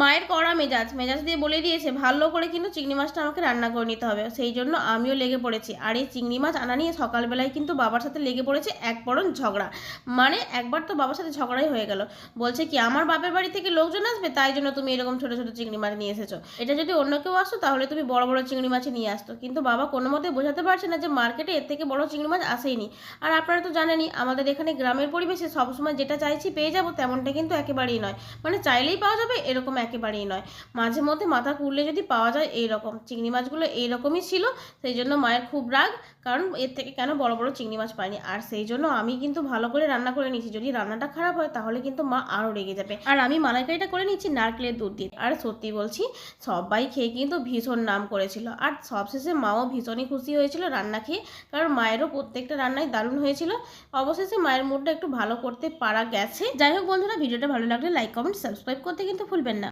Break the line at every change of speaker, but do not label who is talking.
মায়ের কড়া মেজাজ দিয়ে বলে দিয়েছে ভালো করে কিন্তু চিংড়ি মাছটা আমাকে রান্না করে নিতে হবে। সেই জন্য আমিও লেগে পড়েছি। আর এই চিংড়ি মাছ আনা নিয়ে সকালবেলায় কিন্তু বাবার সাথে লেগে পড়েছে এক পরণ ঝগড়া। মানে একবার তো বাবার সাথে ঝগড়াই হয়ে গেল। বলছে কি আমার বাপের বাড়ি থেকে লোকজন আসবে, তাই জন্য তুমি এরকম ছোট ছোট চিংড়ি মাছ নিয়ে এসেছো। এটা যদি অন্য কেউ আসতো তাহলে তুমি বড় বড় চিংড়ি মাছই নিয়ে আসতো। কিন্তু বাবা কোনো মতে বোঝাতে পারছে না যে মার্কেটে এর থেকে বড় চিংড়ি মাছ আসেইনি। আর আপনারা তো জানেনই আমাদের এখানে গ্রামের পরিবেশে সবসময় যেটা চাইছি পেয়ে যাবো তেমনটা কিন্তু একেবারেই নয়। মানে চাইলেই পাওয়া যাবে এরকম একেবারেই নয়। মাঝে মধ্যে মাথা কুড়লে যদি পাওয়া যায় এইরকম চিংড়ি মাছগুলো এইরকমই ছিল। সেই জন্য মায়ের খুব রাগ, কারণ এর থেকে কেন বড় বড় চিংড়ি মাছ পাইনি। আর সেই জন্য আমি কিন্তু ভালো করে রান্না করে নিচ্ছি। যদি রান্নাটা খারাপ হয় তাহলে কিন্তু মা আরও রেগে যাবে। আর আমি মালাইকারিটা করে নিচ্ছি নারকেলের দুধ দিয়ে। আর সত্যি বলছি সবাই খেয়ে কিন্তু ভীষণ নাম করেছিল। আর সবশেষে মাও ভীষণই খুশি হয়েছিল রান্না খেয়ে, কারণ মায়েরও প্রত্যেকটা রান্নাই দারুণ হয়েছিল। অবশেষে মায়ের মুডটা একটু ভালো করতে পারা গেছে। যাই হোক বন্ধুরা, ভিডিওটা ভালো লাগলে লাইক কমেন্ট সাবস্ক্রাইব করতে কিন্তু ভুলবেন না।